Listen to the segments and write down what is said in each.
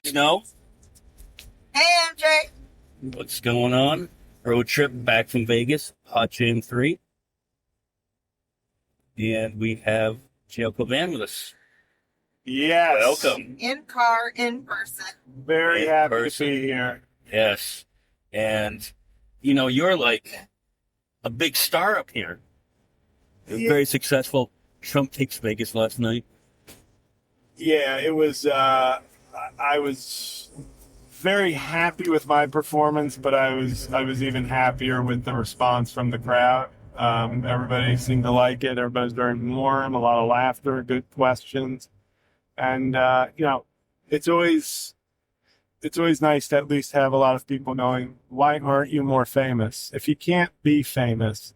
Snow, Hey, MJ. what's going on? Road trip back from Vegas, Podjam 3. And we have Cauvin with us. Yes. Welcome. In car, in person. Very In happy person. to be here. Yes. And, you're like a big star up here. Yeah. Very successful. Trump takes Vegas last night. Yeah, it was, I was very happy with my performance, but I was even happier with the response from the crowd. Everybody seemed to like it. Everybody's very warm, a lot of laughter, good questions. And, it's always nice to at least have a lot of people going, why aren't you more famous? If you can't be famous,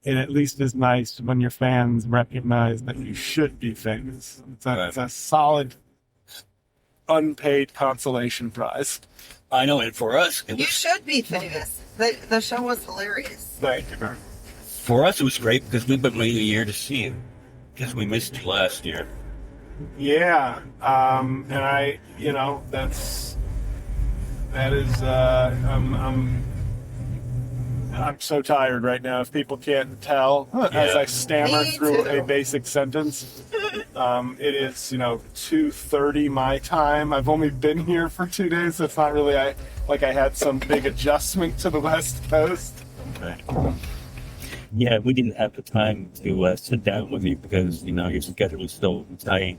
it at least is nice when your fans recognize that you should be famous. It's a solid, unpaid consolation prize. I know, and for us, You should be famous. The show was hilarious. Thank you very much. for us it was great because we've been waiting a year to see you because we missed you last year. Yeah, and I'm so tired right now. If people can't tell, as I stammer Me through too. a basic sentence, it is 2:30 my time. I've only been here for 2 days, so it's not really I had some big adjustment to the West Coast. Okay. Yeah, we didn't have the time to sit down with you because, your schedule was so tight.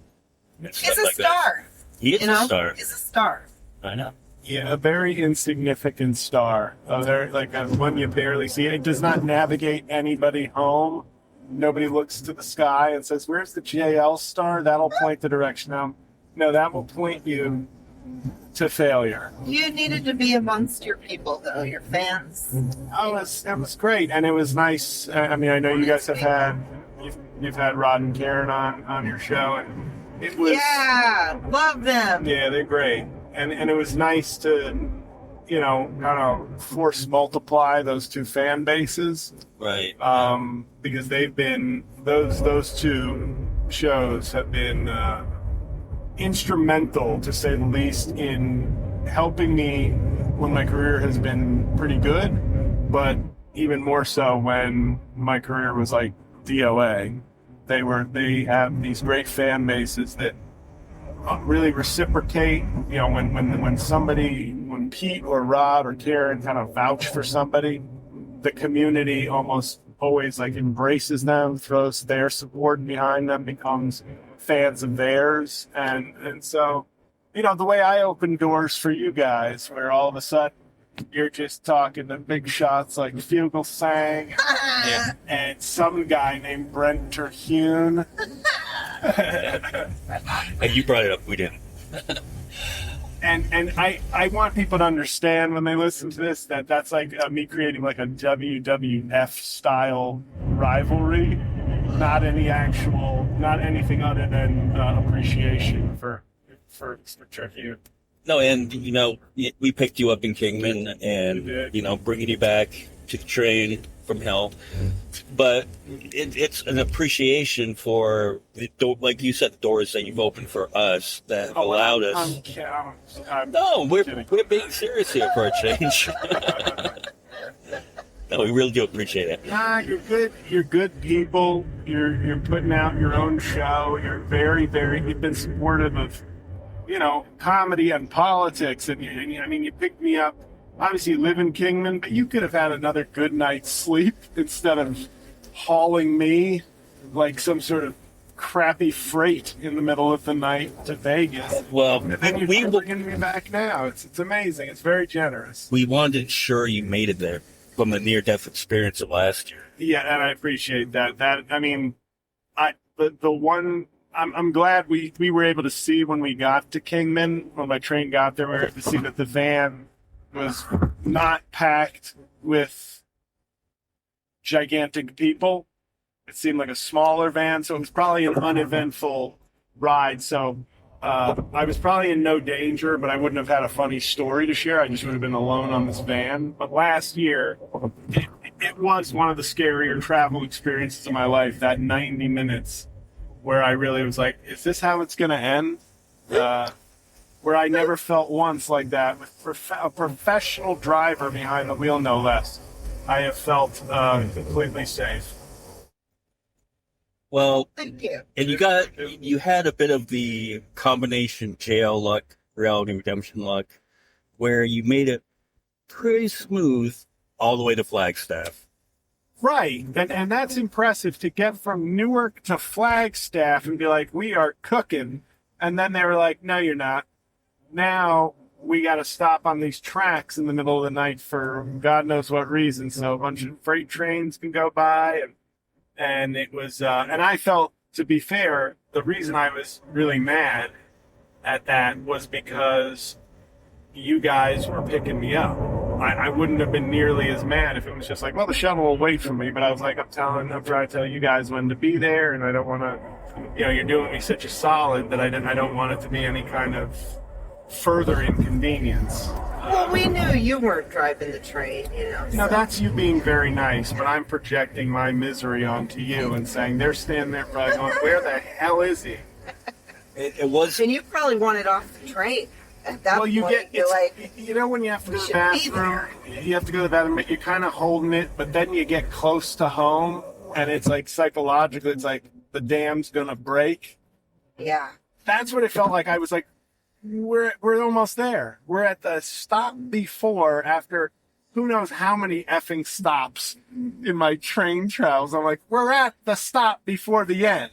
He's a star. He is a star. He's a star. I know. Yeah, a very insignificant star. One you barely see. It does not navigate anybody home. Nobody looks to the sky and says, "Where's the JL star?" That'll point the direction. No, that will point you to failure. You needed to be amongst your people, though, your fans. Oh, it was great, and it was nice. I know you guys have you've had Rod and Karen on your show, and it was Love them. yeah, they're great. And it was nice to, kind of force multiply those two fan bases. Right. Because they've been, those two shows have been instrumental, to say the least, in helping me when my career has been pretty good, but even more so when my career was like DOA. They have these great fan bases that really reciprocate. When Pete or Rod or Karen kind of vouch for somebody, the community almost always embraces them, throws their support behind them, becomes fans of theirs. And so, the way I open doors for you guys, where all of a sudden you're just talking the big shots like Fugelsang and some guy named Brent Terhune. You brought it up. We didn't. And I want people to understand when they listen to this that that's like me creating like a WWF style rivalry, not anything other than appreciation for Terhune. No, and, we picked you up in Kingman and, bringing you back to train from hell. But it's an appreciation for, like you said, the doors that you've opened for us that have allowed us. No, we're being serious here for a change. No, we really do appreciate it. Nah, you're good. You're good people. You're putting out your own show. You're very, very. You've been supportive of, comedy and politics. And you picked me up. Obviously, you live in Kingman, but you could have had another good night's sleep instead of hauling me like some sort of crappy freight in the middle of the night to Vegas. Well, And then you're bringing me back now. It's amazing. It's very generous. we wanted to ensure you made it there from the near-death experience of last year. Yeah, and I appreciate that. I'm glad we were able to see when we got to Kingman, when my train got there, we were able to see that the van was not packed with gigantic people. It seemed like a smaller van, so it was probably an uneventful ride. So I was probably in no danger, but I wouldn't have had a funny story to share. I just would have been alone on this van. But last year, it was one of the scarier travel experiences of my life, that 90 minutes where I really was like, is this how it's going to end? Where I never felt once like that with a professional driver behind the wheel, no less. I have felt completely safe. Well, Thank you. and you had a bit of the combination jail luck, reality redemption luck, where you made it pretty smooth all the way to Flagstaff. Right, and that's impressive to get from Newark to Flagstaff and be like, we are cooking. And then they were like, no, you're not. Now we got to stop on these tracks in the middle of the night for God knows what reason. So a bunch of freight trains can go by. And it was, and I felt, to be fair, the reason I was really mad at that was because you guys were picking me up. I wouldn't have been nearly as mad if it was just like, well, the shuttle will wait for me. But I was like, I'm trying to tell you guys when to be there, and I don't want to, you're doing me such a solid that I don't want it to be any kind of further inconvenience. Well, we knew you weren't driving the train, No, that's you being very nice, but I'm projecting my misery onto you and saying they're standing there probably going, where the hell is he? It was. And you probably wanted off the train. At that Well, you point, get, you're like, when you have to go to the should be bathroom, you have to go to the bathroom, but you're kind of holding it, but then you get close to home, and it's like psychologically, it's like the dam's gonna break. yeah. That's what it felt like. I was like, we're almost there. We're at the stop before, after who knows how many effing stops in my train travels. I'm like, we're at the stop before the end.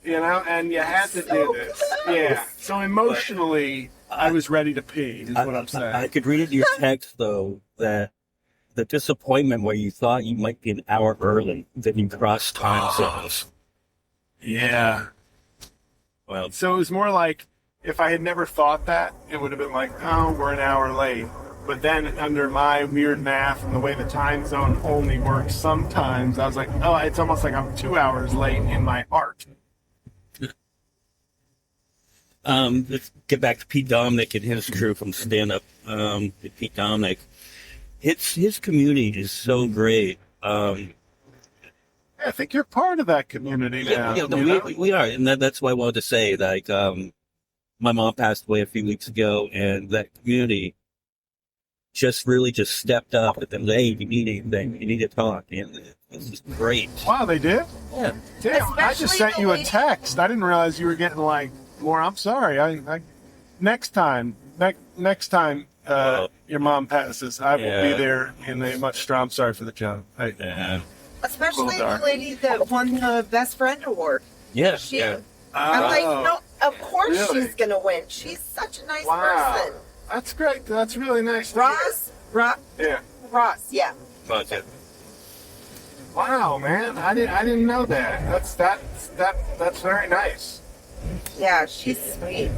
And you had to do this. Yeah. So emotionally, I was ready to pee, is what I'm saying. I could read it in your text, though, that the disappointment where you thought you might be an hour early, then you crossed time zones. Yeah. Well, So it was more like, if I had never thought that, it would have been like, oh, we're an hour late. But then under my weird math and the way the time zone only works sometimes, I was like, oh, it's almost like I'm 2 hours late in my heart. let's get back to Pete Dominick and his crew from Stand Up. Pete Dominick, his community is so great. I think you're part of that community now. We are, and that's why I wanted to say, like, my mom passed away a few weeks ago, and that community just stepped up and then, hey, you need anything, you need to talk, and it's just great. Wow, they did? Yeah. Damn, I just sent you a text. I didn't realize you were getting like more. I'm sorry. I next time your mom passes, I will be there in a much stronger. I'm sorry for the joke. Yeah. Especially the lady that won the Best Friend Award. Yeah. I'm like, no, of course Really? she's going to win. She's such a nice Wow. person. That's great. That's really nice. Ross? Yeah. Ross, yeah. But, Wow, man. I didn't know that. That's very nice. Yeah, she's sweet.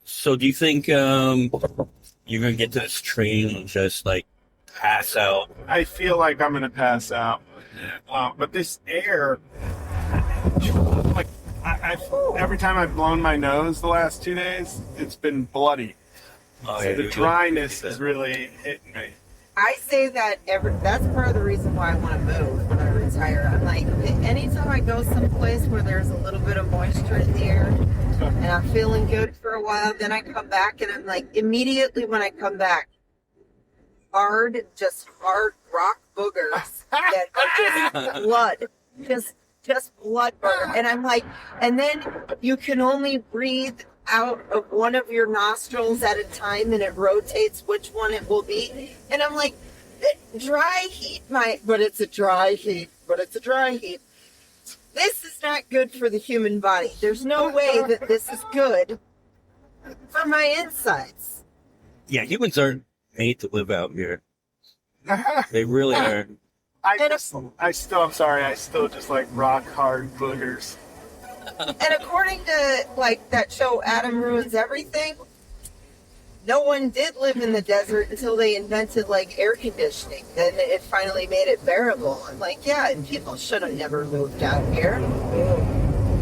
so do you think you're gonna get to this train and just like pass out? I feel like I'm gonna pass out. But this air, like, every time I've blown my nose the last 2 days, it's been bloody. Oh, So the dryness is really hitting me. I say that that's part of the reason why I want to move when I retire. I'm like, anytime I go someplace where there's a little bit of moisture in the air and I'm feeling good for a while, then I come back and I'm like, immediately when I come back, hard rock boogers that are just blood. Just blood burger. And I'm like, and then you can only breathe out of one of your nostrils at a time, and it rotates which one it will be. And I'm like, dry heat, but it's a dry heat. This is not good for the human body. There's no way that this is good for my insides. Yeah, humans aren't made to live out here. They really aren't. I'm sorry, I still just like rock hard boogers. And according to like that show Adam Ruins Everything, no one did live in the desert until they invented like air conditioning. Then it finally made it bearable. I'm like, yeah, people should have never moved out here.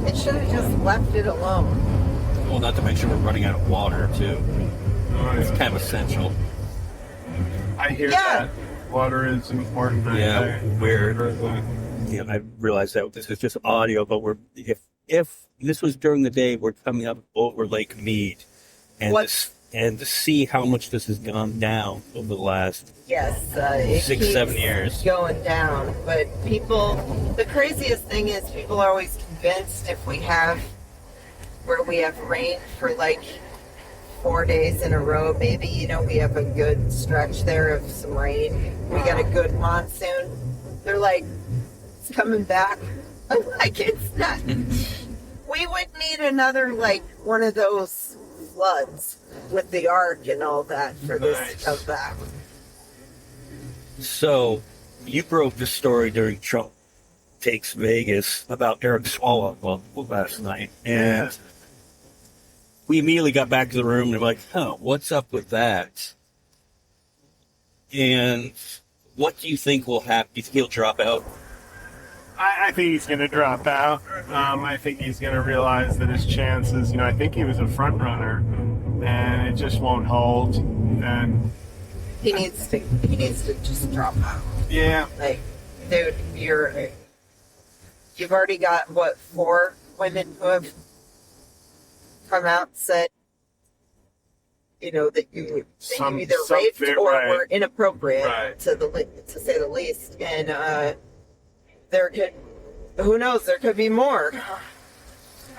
It should have just left it alone. Well, not to mention we're running out of water, too. It's kind of essential. I hear Yeah. that. Water is important. Yeah, weird. Yeah, I realize that this is just audio, but if this was during the day, we're coming up over Lake Mead, and to see how much this has gone down over the last Yes, it 6-7 keeps years. going down. But the craziest thing is people are always convinced where we have rain for like 4 days in a row, maybe, we have a good stretch there of some rain. We got a good monsoon. They're like, it's coming back. I'm like, it's not. We would need another, like, one of those floods with the ark and all that for this to come back. So, you broke the story during Trump Takes Vegas about Eric Swalwell last night, and we immediately got back to the room and were like, what's up with that? And what do you think will happen? Do you think he'll drop out? I think he's going to drop out. I think he's going to realize that his chances, I think he was a front runner, and it just won't hold. And he needs to just drop out. Yeah. Like, dude, you've already got, 4 women who have come out and said, that you either raped or were inappropriate, to say the least. And who knows, there could be more.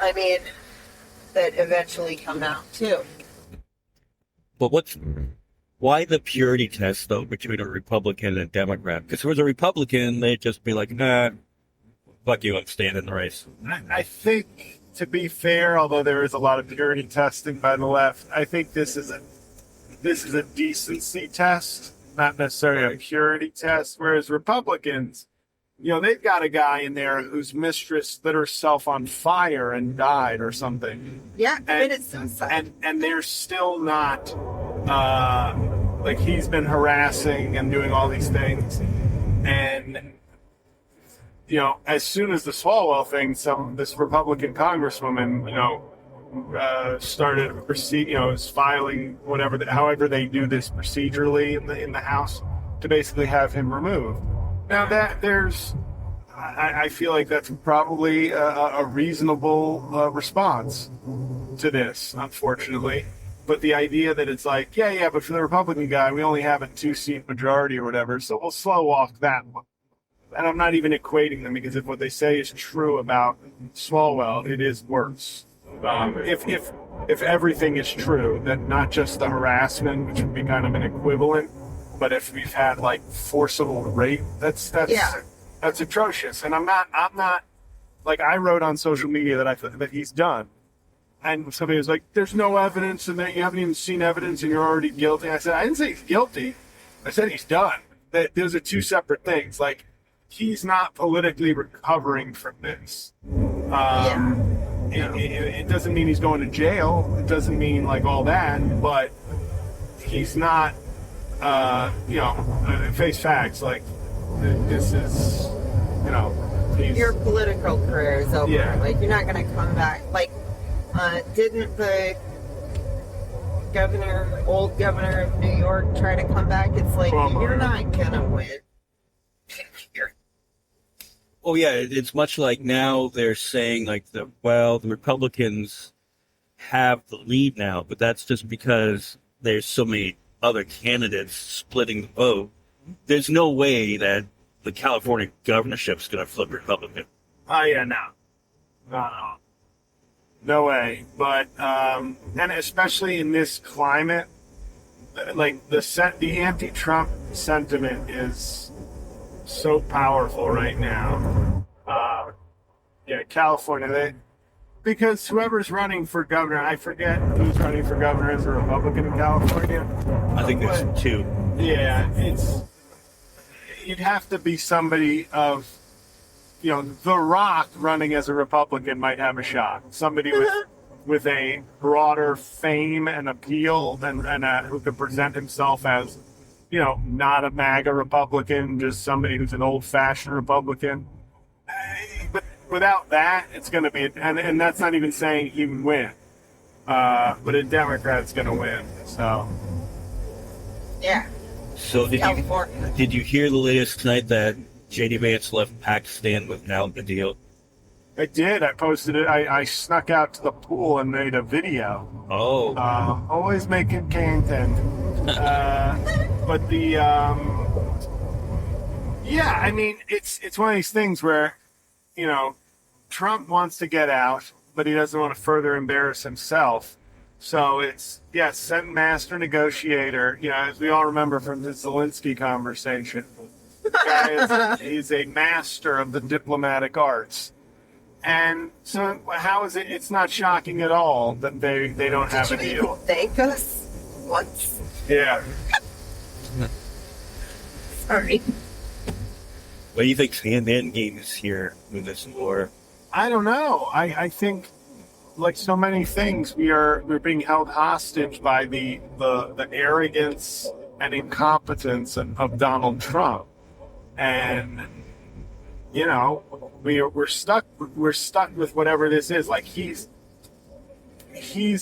I mean, that eventually come out too. But why the purity test, though, between a Republican and a Democrat? Because if it was a Republican, they'd just be like, nah, fuck you, I'm staying in the race. I think, to be fair, although there is a lot of purity testing by the left, I think this is a decency test, not necessarily a purity test. Whereas Republicans, they've got a guy in there whose mistress lit herself on fire and died or something. Yeah, committed suicide. And they're still not, like, he's been harassing and doing all these things. And, as soon as the Swalwell thing, this Republican congresswoman, started is filing however they do this procedurally in the House to basically have him removed. Now I feel like that's probably a reasonable response to this, unfortunately. But the idea that it's like, but for the Republican guy, we only have a 2-seat majority or whatever, so we'll slow walk that one. And I'm not even equating them, because if what they say is true about Swalwell, it is worse. If everything is true, that not just the harassment, which would be kind of an equivalent, but if we've had like forcible rape, that's atrocious. And I'm not like, I wrote on social media that he's done, and somebody was like, "There's no evidence, and that you haven't even seen evidence, and you're already guilty." I said, "I didn't say he's guilty. I said he's done. Those are two separate things. Like, he's not politically recovering from this. It doesn't mean he's going to jail. It doesn't mean like all that, but he's not, face facts. Like, this is, your political career is over. Yeah. Like, you're not going to come back. Like, didn't the old governor of New York try to come back? It's like, you're not going to win. Oh yeah, it's much like now they're saying like the Republicans have the lead now, but that's just because there's so many other candidates splitting the vote. There's no way that the California governorship's going to flip Republican. Oh yeah, no way. But and especially in this climate, like the anti-Trump sentiment is so powerful right now. California, because whoever's running for governor, I forget who's running for governor as a Republican in California. I think there's two. Yeah, you'd have to be somebody of, The Rock running as a Republican might have a shot. Somebody with a broader fame and appeal who could present himself as, not a MAGA Republican, just somebody who's an old-fashioned Republican. But without that, it's going to be, and that's not even saying he would win. But a Democrat's going to win. So. Yeah. So did you hear the latest tonight that J.D. Vance left Pakistan without the deal? I did. I posted it. I snuck out to the pool and made a video. Oh. Always making content. But the yeah, I mean, it's one of these things where, you know, Trump wants to get out, but he doesn't want to further embarrass himself. So it's, sent master negotiator, you know, as we all remember from the Zelensky conversation. The guy he's a master of the diplomatic arts. And so how is it, it's not shocking at all that they don't have a deal. Thank us once. Yeah. Sorry. What do you think's the end game is here with this war? I don't know. I think, like so many things, we're being held hostage by the arrogance and incompetence of Donald Trump, and you know we're stuck with whatever this is. Like he's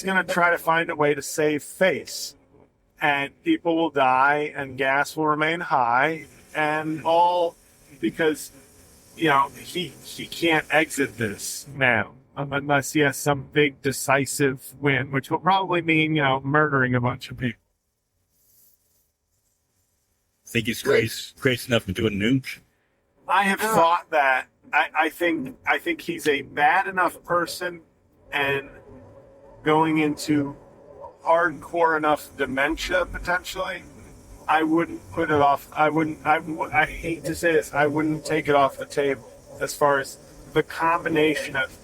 gonna try to find a way to save face, and people will die, and gas will remain high, and all because you know he can't exit this now. Unless he has some big decisive win, which will probably mean, you know, murdering a bunch of people. Think he's crazy enough to do a nuke? I have thought that. I think he's a bad enough person and going into hardcore enough dementia potentially. I wouldn't put it off. I hate to say this. I wouldn't take it off the table as far as the combination of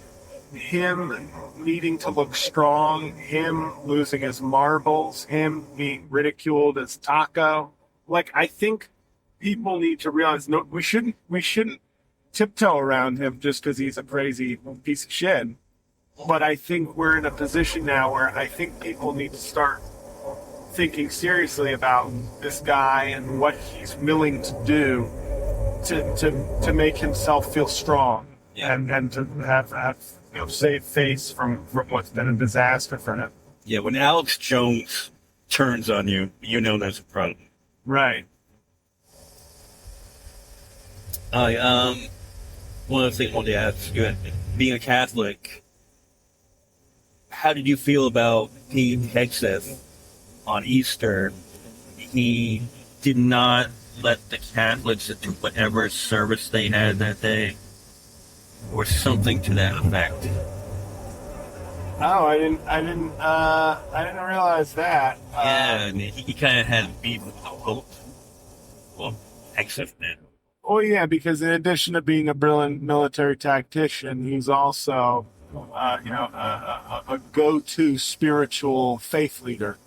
him needing to look strong, him losing his marbles, him being ridiculed as Taco. Like, I think people need to realize, no, we shouldn't tiptoe around him just because he's a crazy piece of shit. But I think we're in a position now where I think people need to start thinking seriously about this guy and what he's willing to do to make himself feel strong and to have save face from what's been a disaster for him. Yeah, when Alex Jones turns on you, you know there's a problem. Right. One of the things I wanted to ask you, being a Catholic, how did you feel about Pete Hegseth on Easter? He did not let the Catholics into whatever service they had that day, or something to that effect. Oh, I didn't realize that. Yeah, I mean, he kind of had beef with the Pope. Well, Hegseth did. Oh yeah, because in addition to being a brilliant military tactician, he's also, a go-to spiritual faith leader.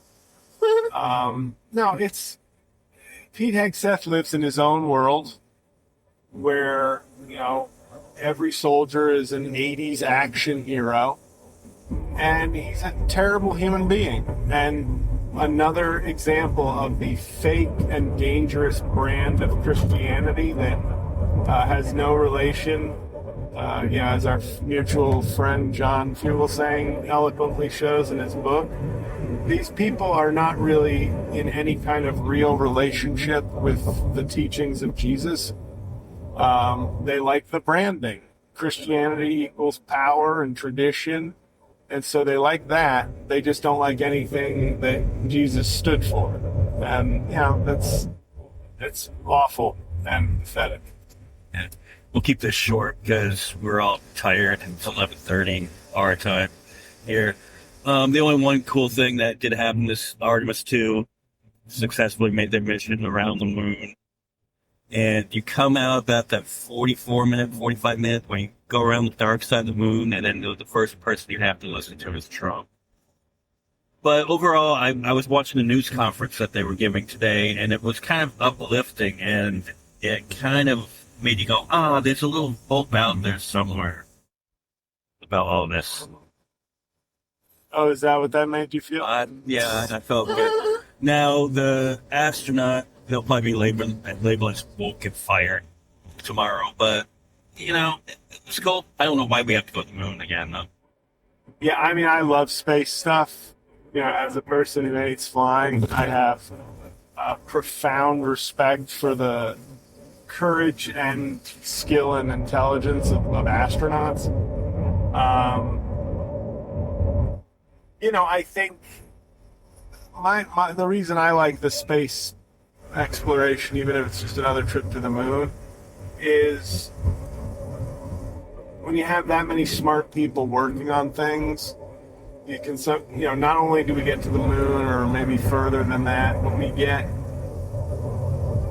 No, it's Pete Hegseth lives in his own world, where every soldier is an '80s action hero, and he's a terrible human being, and another example of the fake and dangerous brand of Christianity that has no relation, as our mutual friend John Fugelsang eloquently shows in his book. These people are not really in any kind of real relationship with the teachings of Jesus. They like the branding. Christianity equals power and tradition. And so they like that. They just don't like anything that Jesus stood for. And, that's awful and pathetic. Yeah. We'll keep this short because we're all tired. It's 11:30 our time here. The only one cool thing that did happen is Artemis II successfully made their mission around the moon. And you come out about that 45 minute when you go around the dark side of the moon, and then the first person you have to listen to is Trump. But overall, I was watching the news conference that they were giving today, and it was kind of uplifting, and it kind of made you go, there's a little hope out there somewhere about all this. Oh, is that what that made you feel? Yeah, I felt good. Now, the astronaut, they'll probably be labeled as woke and fired tomorrow, but Skull, I don't know why we have to go to the moon again, though. Yeah, I mean, I love space stuff. As a person who hates flying, I have a profound respect for the courage and skill and intelligence of astronauts. I think the reason I like the space exploration, even if it's just another trip to the moon, is when you have that many smart people working on things, you can, not only do we get to the moon or maybe further than that, but we get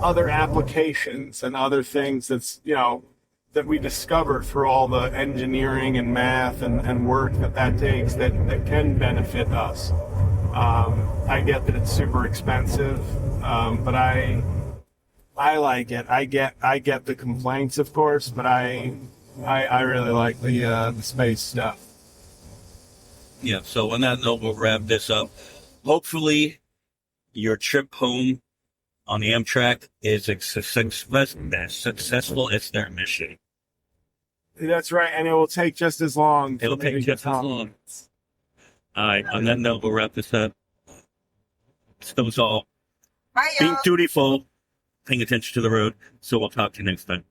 other applications and other things that we discover through all the engineering and math and work that takes that can benefit us. I get that it's super expensive, but I like it. I get the complaints, of course, but I really like the space stuff. Yeah, so on that note, we'll wrap this up. Hopefully, your trip home on the Amtrak is as successful as their mission. That's right, and it will take just as long. It'll take just as long. All right, on that note, we'll wrap this up. So it's all Bye, being y'all. dutiful, paying attention to the road. So we'll talk to you next time.